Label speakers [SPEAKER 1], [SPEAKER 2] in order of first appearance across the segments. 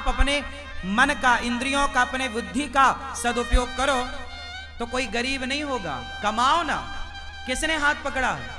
[SPEAKER 1] आप अपने मन का, इंद्रियों का, अपने बुद्धि का सदुपयोग करो तो कोई गरीब नहीं होगा। कमाओ ना। किसने हाथ पकड़ा है?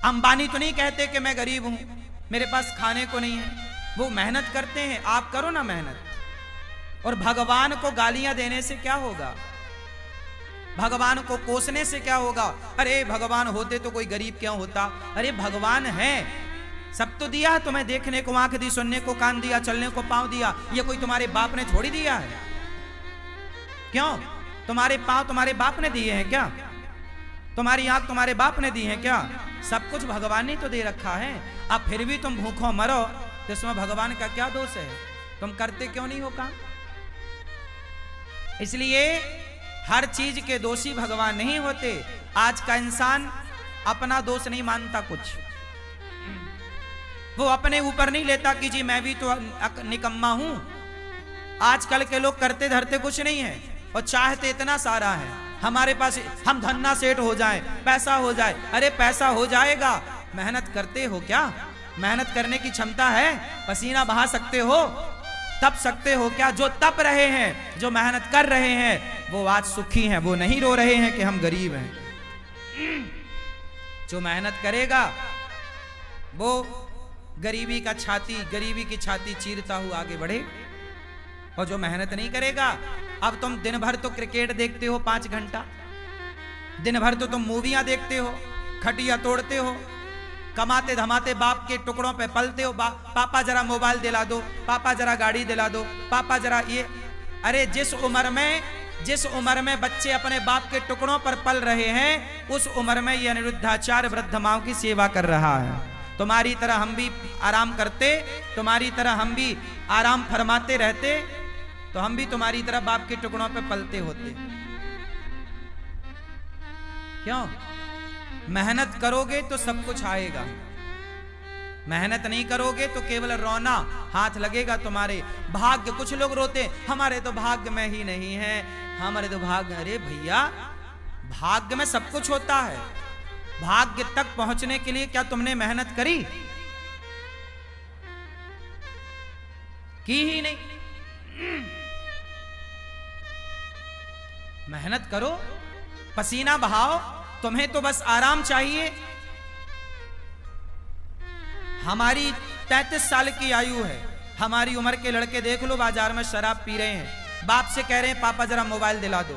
[SPEAKER 1] अंबानी तो नहीं कहते कि मैं गरीब हूं, मेरे पास खाने को नहीं है। वो मेहनत करते हैं, आप करो ना मेहनत। और भगवान को गालियां देने से क्या होगा? भगवान को कोसने से क्या होगा? अरे भगवान होते तो कोई गरीब क्यों होता? अरे भगवान है, सब तो दिया है तुम्हें। देखने को आंख दी, सुनने को कान दिया, चलने को पांव दिया। ये कोई तुम्हारे बाप ने थोड़ी दिया है? क्यों? तुम्हारे पांव तुम्हारे बाप ने दिए हैं क्या? तुम्हारी आंख तुम्हारे बाप ने दी है क्या? सब कुछ भगवान ने तो दे रखा है। अब फिर भी तुम भूखों मरो तो इसमें भगवान का क्या दोष है? तुम करते क्यों नहीं हो काम? इसलिए हर चीज के दोषी भगवान नहीं होते। आज का इंसान अपना दोष नहीं मानता कुछ। वो अपने ऊपर नहीं लेता कि जी मैं भी तो निकम्मा हूं। आजकल के लोग करते धरते कुछ नहीं है और चाहते इतना सारा है हमारे पास, हम धन्ना सेठ हो जाएं, पैसा हो जाए। अरे पैसा हो जाएगा, मेहनत करते हो क्या? मेहनत करने की क्षमता है? पसीना बहा सकते हो? तप सकते हो क्या? जो तप रहे हैं, जो मेहनत कर रहे हैं, वो आज सुखी हैं। वो नहीं रो रहे हैं कि हम गरीब हैं। जो मेहनत करेगा वो गरीबी की छाती चीरता हुआ आगे बढ़े। और जो मेहनत नहीं करेगा, अब तुम दिन भर तो क्रिकेट देखते हो 5 घंटा, दिन भर तो तुम मूवियां देखते हो, खटिया तोड़ते हो, कमाते धमाते बाप के टुकड़ों पे पलते हो। पापा जरा मोबाइल दिला दो, पापा जरा गाड़ी दिला दो, पापा जरा ये। अरे जिस उम्र में बच्चे अपने बाप के टुकड़ों पर पल रहे हैं, उस उम्र में ये अनिरुद्धाचार्य वृद्ध माओं की सेवा कर रहा है। तुम्हारी तरह हम भी आराम करते, तुम्हारी तरह हम भी आराम फरमाते रहते, तो हम भी तुम्हारी तरह बाप के टुकड़ों पे पलते होते। क्यों? मेहनत करोगे तो सब कुछ आएगा, मेहनत नहीं करोगे तो केवल रोना हाथ लगेगा तुम्हारे। भाग्य, कुछ लोग रोते हमारे तो भाग्य में ही नहीं है, हमारे तो भाग्य। अरे भैया, भाग्य में सब कुछ होता है। भाग्य तक पहुंचने के लिए क्या तुमने मेहनत करी? की ही नहीं। मेहनत करो, पसीना बहाओ। तुम्हें तो बस आराम चाहिए। हमारी 33 साल की आयु है, हमारी उम्र के लड़के देख लो बाजार में शराब पी रहे हैं, बाप से कह रहे हैं पापा जरा मोबाइल दिला दो,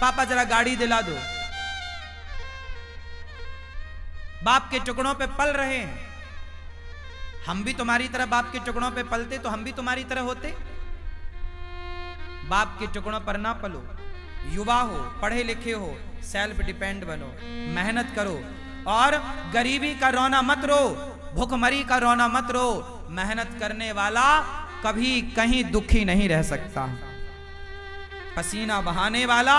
[SPEAKER 1] पापा जरा गाड़ी दिला दो। बाप के टुकड़ों पे पल रहे हैं। हम भी तुम्हारी तरह बाप के टुकड़ों पे पलते तो हम भी तुम्हारी तरह होते। बाप के टुकड़ों पर ना पलो, युवा हो, पढ़े लिखे हो, सेल्फ डिपेंड बनो, मेहनत करो। और गरीबी का रोना मत रो, भूखमरी का रोना मत रो। मेहनत करने वाला कभी कहीं दुखी नहीं रह सकता। पसीना बहाने वाला,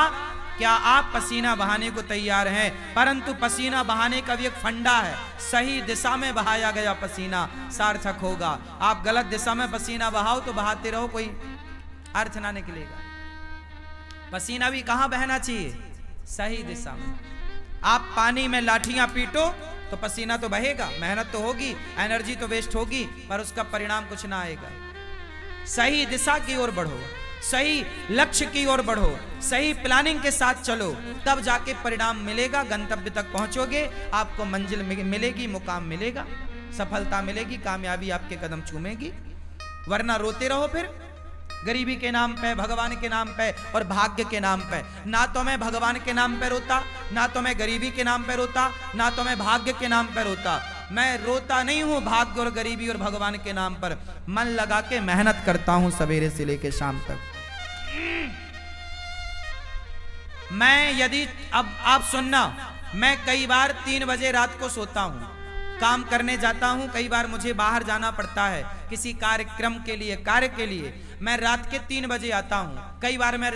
[SPEAKER 1] क्या आप पसीना बहाने को तैयार हैं? परंतु पसीना बहाने का भी एक फंडा है। सही दिशा में बहाया गया पसीना सार्थक होगा। आप गलत दिशा में पसीना बहाओ तो बहाते रहो, कोई अर्थ ना निकलेगा। पसीना भी कहां बहना चाहिए? सही दिशा में। आप पानी में लाठियां पीटो तो पसीना तो बहेगा, मेहनत तो होगी, एनर्जी तो वेस्ट होगी, पर उसका परिणाम कुछ ना आएगा। सही दिशा की ओर बढ़ो, सही लक्ष्य की ओर बढ़ो, सही प्लानिंग के साथ चलो, तब जाके परिणाम मिलेगा। गंतव्य तक पहुंचोगे, आपको मंजिल मिलेगी, मुकाम मिलेगा, सफलता मिलेगी, कामयाबी आपके कदम चूमेगी। वरना रोते रहो फिर गरीबी के नाम पे, भगवान के नाम पे और भाग्य के नाम पे। ना तो मैं भगवान के नाम पे रोता, ना तो मैं गरीबी के नाम पे रोता, ना तो मैं भाग्य के नाम पे रोता। मैं रोता नहीं हूं भाग्य और गरीबी और भगवान के नाम पर। मन लगा के मेहनत करता हूं सवेरे से लेकर शाम तक। मैं यदि अब आप सुनना, मैं कई बार 3 बजे रात को सोता हूं, काम करने जाता हूं। कई बार मुझे बाहर जाना पड़ता है किसी कार्यक्रम के लिए, कार्य के लिए। मैं रात के 3 बजे आता हूं। कई बार मैं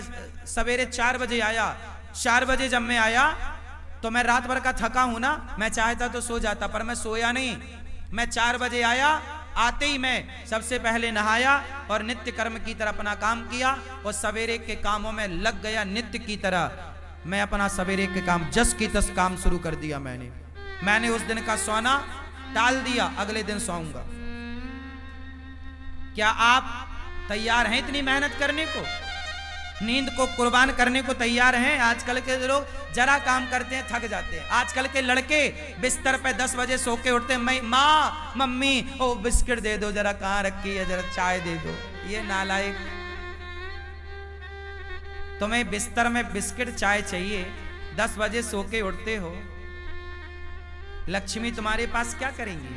[SPEAKER 1] सवेरे 4 बजे आया। 4 बजे जब मैं आया तो मैं रात भर का थका हूं ना, मैं चाहता तो सो जाता, पर मैं सोया नहीं। मैं 4 बजे आया, आते ही मैं सबसे पहले नहाया और नित्य कर्म की तरह अपना काम किया और सवेरे के कामों में लग गया। नित्य की तरह मैं अपना सवेरे के काम जस की तस काम शुरू कर दिया। मैंने उस दिन का सोना टाल दिया, अगले दिन सोऊंगा। क्या आप तैयार हैं इतनी मेहनत करने को? नींद को कुर्बान करने को तैयार हैं? आजकल के लोग जरा काम करते हैं थक जाते हैं। आजकल के लड़के बिस्तर पे 10 बजे सो के उठते हैं, माँ मम्मी ओ बिस्किट दे दो, जरा कहाँ रखी है, जरा चाय दे दो। ये नालायक, तुम्हें बिस्तर में बिस्किट चाय चाहिए, 10 बजे सो के उठते हो। लक्ष्मी तुम्हारे पास क्या करेंगी?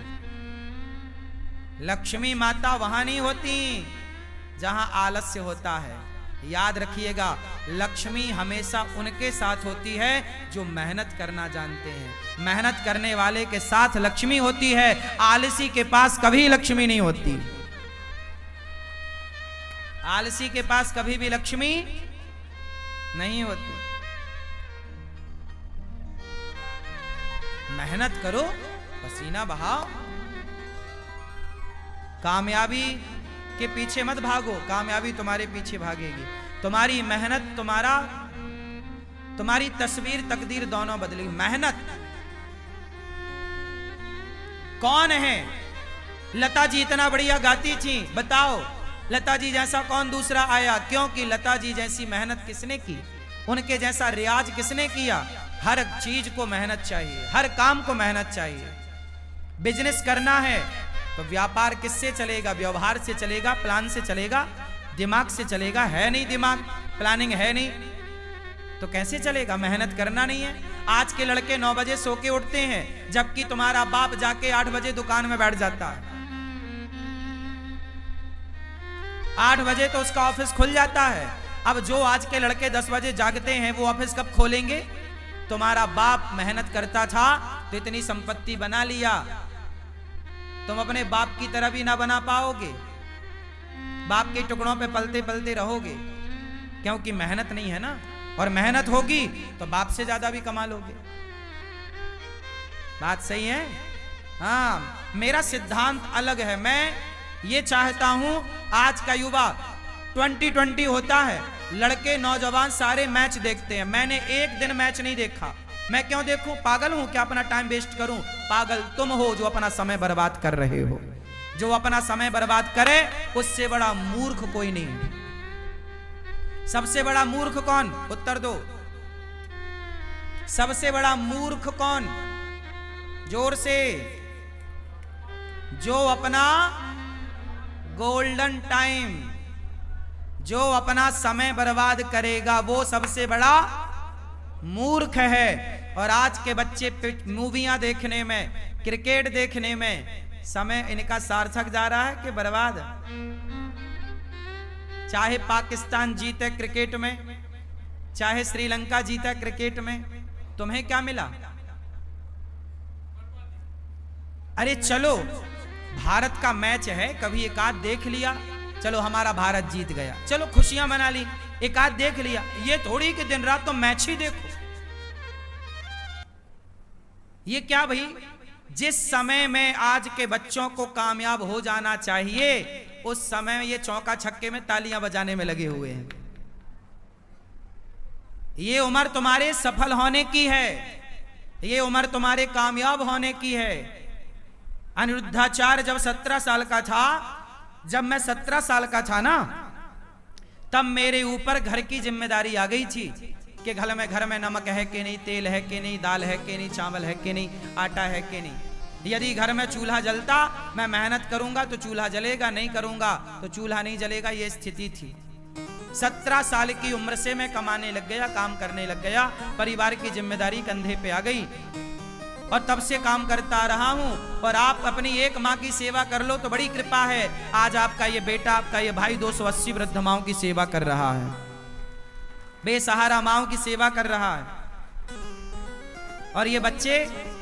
[SPEAKER 1] लक्ष्मी माता वहां नहीं होती जहां आलस्य होता है। याद रखिएगा, लक्ष्मी हमेशा उनके साथ होती है जो मेहनत करना जानते हैं। मेहनत करने वाले के साथ लक्ष्मी होती है, आलसी के पास कभी लक्ष्मी नहीं होती। आलसी के पास कभी भी लक्ष्मी नहीं होती। मेहनत करो, पसीना बहाओ, कामयाबी के पीछे मत भागो, कामयाबी तुम्हारे पीछे भागेगी। तुम्हारी मेहनत तुम्हारी तस्वीर तकदीर दोनों बदलेगी। मेहनत कौन है? लता जी इतना बढ़िया गाती थी, बताओ लता जी जैसा कौन दूसरा आया? क्योंकि लता जी जैसी मेहनत किसने की? उनके जैसा रियाज किसने किया? हर चीज को मेहनत चाहिए, हर काम को मेहनत चाहिए। बिजनेस करना है तो व्यापार किससे चलेगा? व्यवहार से चलेगा, प्लान से चलेगा, दिमाग से चलेगा। है नहीं दिमाग, प्लानिंग है नहीं, तो कैसे चलेगा? मेहनत करना नहीं है। आज के लड़के 9 बजे सो के उठते हैं, जबकि तुम्हारा बाप जाके 8 बजे दुकान में बैठ जाता है। 8 बजे तो उसका ऑफिस खुल जाता है। अब जो आज के लड़के 10 बजे जागते हैं, वो ऑफिस कब खोलेंगे? तुम्हारा बाप मेहनत करता था तो इतनी संपत्ति बना लिया, तुम अपने बाप की तरह भी ना बना पाओगे। बाप के टुकड़ों पे पलते पलते रहोगे, क्योंकि मेहनत नहीं है ना। और मेहनत होगी तो बाप से ज्यादा भी कमा लोगे। बात सही है? हाँ, मेरा सिद्धांत अलग है। मैं ये चाहता हूं आज का युवा 2020 होता है, लड़के नौजवान सारे मैच देखते हैं। मैंने एक दिन मैच नहीं देखा। मैं क्यों देखूं? पागल हूं क्या अपना टाइम वेस्ट करूं? पागल तुम हो जो अपना समय बर्बाद कर रहे हो। जो अपना समय बर्बाद करे उससे बड़ा मूर्ख कोई नहीं। सबसे बड़ा मूर्ख कौन? उत्तर दो। सबसे बड़ा मूर्ख कौन? जोर से। जो अपना गोल्डन टाइम, जो अपना समय बर्बाद करेगा, वो सबसे बड़ा मूर्ख है। और आज के बच्चे मूवियां देखने में, क्रिकेट देखने में समय इनका सार्थक जा रहा है कि बर्बाद? चाहे पाकिस्तान जीते क्रिकेट में, चाहे श्रीलंका जीता क्रिकेट में, तुम्हें क्या मिला? अरे चलो, भारत का मैच है, कभी एक आध देख लिया, चलो हमारा भारत जीत गया, चलो खुशियां मना ली, एक आध देख लिया। ये थोड़ी कि दिन रात तो मैच ही देखो। ये क्या भाई? जिस समय में आज के बच्चों को कामयाब हो जाना चाहिए, उस समय ये चौका छक्के में तालियां बजाने में लगे हुए हैं। ये उम्र तुम्हारे सफल होने की है, ये उम्र तुम्हारे कामयाब होने की है। अनिरुद्धाचार्य जब 17 साल का था, जब मैं 17 साल का था ना, तब मेरे ऊपर घर की जिम्मेदारी आ गई थी कि घर में नमक है कि नहीं, तेल है कि नहीं, दाल है कि नहीं, चावल है कि नहीं, आटा है कि नहीं। यदि घर में चूल्हा जलता, मैं मेहनत करूंगा तो चूल्हा जलेगा, नहीं करूंगा तो चूल्हा नहीं जलेगा। ये स्थिति थी। 17 साल की उम्र से मैं कमाने लग गया, काम करने लग गया, परिवार की जिम्मेदारी कंधे पे आ गई और तब से काम करता रहा हूं। और आप अपनी एक माँ की सेवा कर लो तो बड़ी कृपा है। आज आपका ये बेटा, आपका ये भाई 280 वृद्ध माओं की सेवा कर रहा है, बेसहारा माओं की सेवा कर रहा है। और ये बच्चे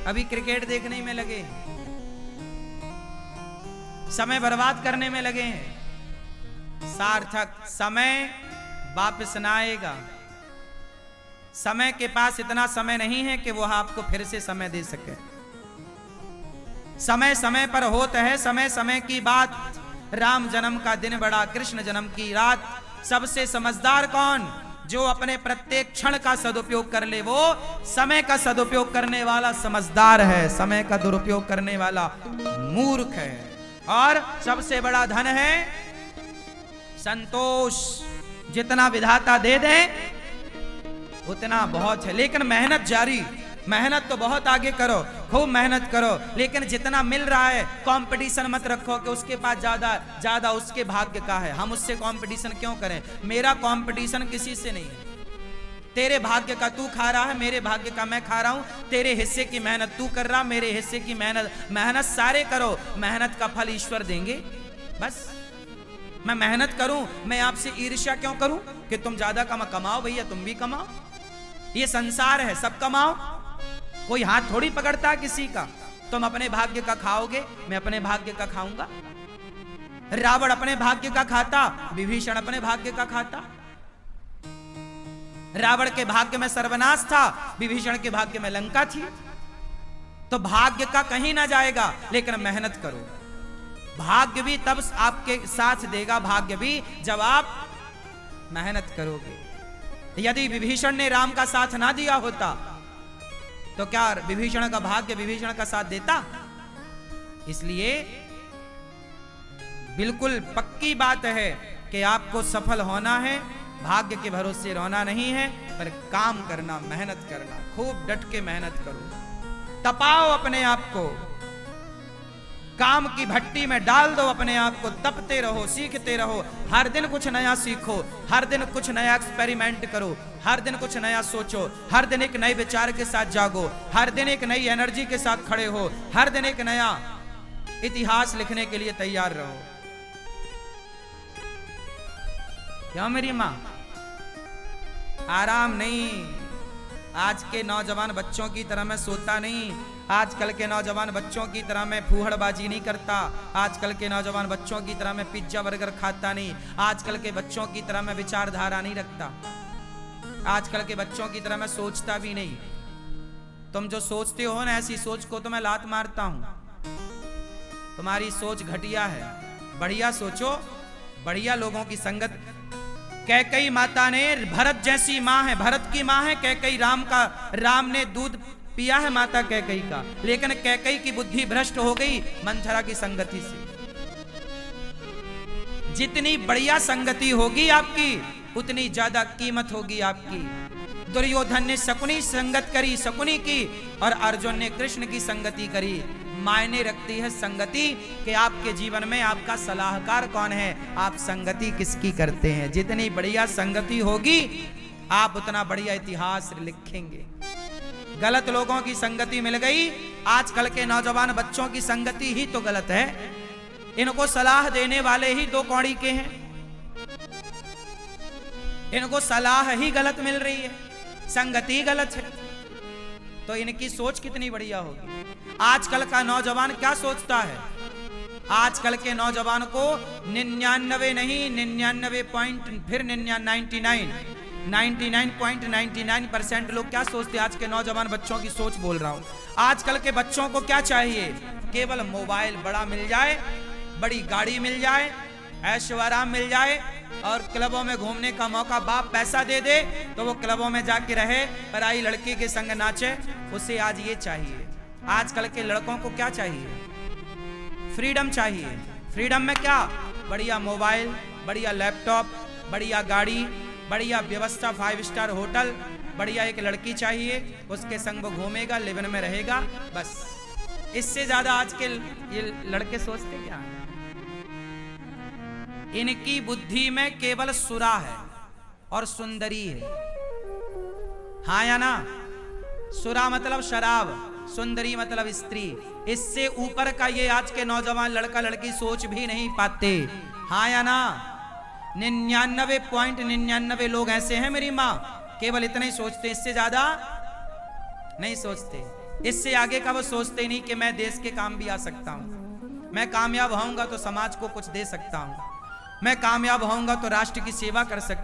[SPEAKER 1] अभी क्रिकेट देखने में लगे, समय बर्बाद करने में लगे हैं। सार्थक समय वापस ना आएगा। समय के पास इतना समय नहीं है कि वह आपको फिर से समय दे सके। समय समय पर होता है, समय समय की बात। राम जन्म का दिन बड़ा, कृष्ण जन्म की रात। सबसे समझदार कौन? जो अपने प्रत्येक क्षण का सदुपयोग कर ले, वो समय का सदुपयोग करने वाला समझदार है। समय का दुरुपयोग करने वाला मूर्ख है। और सबसे बड़ा धन है संतोष। जितना विधाता दे दे उतना बहुत है, लेकिन मेहनत जारी। मेहनत तो बहुत आगे करो, खूब मेहनत करो, लेकिन जितना मिल रहा है कंपटीशन मत रखो कि उसके पास ज्यादा उसके भाग्य का है, हम उससे कंपटीशन क्यों करें। मेरा कंपटीशन किसी से नहीं है। तेरे भाग्य का तू खा रहा है, मेरे भाग्य का मैं खा रहा हूं। तेरे हिस्से की मेहनत तू कर रहा, मेरे हिस्से की मेहनत सारे करो। मेहनत का फल ईश्वर देंगे। बस मैं मेहनत करूं, मैं आपसे ईर्ष्या क्यों करूं कि तुम ज्यादा कमाओ। भैया तुम भी कमाओ, ये संसार है, सब कमाओ। कोई हाथ थोड़ी पकड़ता किसी का। तुम अपने भाग्य का खाओगे, मैं अपने भाग्य का खाऊंगा। रावण अपने भाग्य का खाता, विभीषण अपने भाग्य का खाता। रावण के भाग्य में सर्वनाश था, विभीषण के भाग्य में लंका थी। तो भाग्य का कहीं ना जाएगा, लेकिन मेहनत करो। भाग्य भी तब आपके साथ देगा, भाग्य भी जब आप मेहनत करोगे। यदि विभीषण ने राम का साथ ना दिया होता तो क्या विभीषण का भाग्य विभीषण का साथ देता। इसलिए बिल्कुल पक्की बात है कि आपको सफल होना है, भाग्य के भरोसे रोना नहीं है, पर काम करना, मेहनत करना, खूब डट के मेहनत करो। तपाओ अपने आप को, काम की भट्टी में डाल दो अपने आप को, तपते रहो, सीखते रहो। हर दिन कुछ नया सीखो, हर दिन कुछ नया एक्सपेरिमेंट करो, हर दिन कुछ नया सोचो, हर दिन एक नए विचार के साथ जागो, हर दिन एक नई एनर्जी के साथ खड़े हो, हर दिन एक नया इतिहास लिखने के लिए तैयार रहो। क्यों मेरी मां? आराम नहीं। आज के नौजवान बच्चों की तरह मैं सोता नहीं, आजकल के नौजवान बच्चों की तरह मैं फूहड़बाजी नहीं करता, आजकल के नौजवान बच्चों की तरह मैं पिज्जा बर्गर खाता नहीं, आजकल के बच्चों की तरह मैं विचारधारा नहीं रखता, आजकल के बच्चों की तरह मैं सोचता भी नहीं। तुम जो सोचते हो ना, ऐसी सोच को तो मैं लात मारता हूं। तुम्हारी सोच घटिया है, बढ़िया सोचो, बढ़िया लोगों की संगत। कैकेयी माता ने, भरत जैसी माँ है, भरत की माँ है कैकेयी, राम ने दूध पिया है माता कैकेयी का, लेकिन कैकेयी की बुद्धि भ्रष्ट हो गई मंथरा की संगति से। जितनी बढ़िया संगति होगी आपकी, उतनी ज्यादा कीमत होगी आपकी। दुर्योधन ने शकुनी संगत करी, शकुनी की, और अर्जुन ने कृष्ण की संगति करी। मायने रखती है संगति कि आपके जीवन में आपका सलाहकार कौन है, आप संगति किसकी करते हैं। जितनी बढ़िया संगति होगी, आप उतना बढ़िया इतिहास लिखेंगे। गलत लोगों की संगति मिल गई, आजकल के नौजवान बच्चों की संगति ही तो गलत है। इनको सलाह देने वाले ही दो कौड़ी के हैं, इनको सलाह ही गलत मिल रही है, संगति गलत है, तो इनकी सोच कितनी बढ़िया होगी। आजकल का नौजवान क्या सोचता है? आजकल के नौजवान को 99 नहीं, 99 पॉइंट, फिर 99.99% लोग क्या सोचते हैं? आज के नौजवान बच्चों की सोच बोल रहा हूं। आजकल के बच्चों को क्या चाहिए? केवल मोबाइल बड़ा मिल जाए, बड़ी गाड़ी मिल जाए, ऐश्वर्या मिल जाए, और क्लबों में घूमने का मौका। बाप पैसा दे दे तो वो क्लबों में जाके रहे, पराई लड़की के संग नाचे, उसे आज ये चाहिए। आजकल के लड़कों को क्या चाहिए? फ्रीडम चाहिए। फ्रीडम में क्या? बढ़िया मोबाइल, बढ़िया लैपटॉप, बढ़िया गाड़ी, बढ़िया व्यवस्था, 5 स्टार होटल, बढ़िया एक लड़की चाहिए, उसके संग वो घूमेगा, लिवन में रहेगा, बस। इससे ज्यादा आज के ये लड़के सोचते क्या है? इनकी बुद्धि में केवल सुरा है और सुंदरी है। हाँ या ना? सुरा मतलब शराब, सुंदरी मतलब स्त्री। इससे ऊपर का ये आज के नौजवान लड़का लड़की सोच भी नहीं पाते। हाँ या ना? 99.99 लोग ऐसे हैं मेरी माँ, केवल इतना ही सोचते, इससे ज्यादा नहीं सोचते। इससे आगे का वो सोचते नहीं कि मैं देश के काम भी आ सकता हूं, मैं कामयाब होऊंगा तो समाज को कुछ दे सकता हूं, मैं कामयाब होऊंगा तो राष्ट्र की सेवा कर सकता हूं।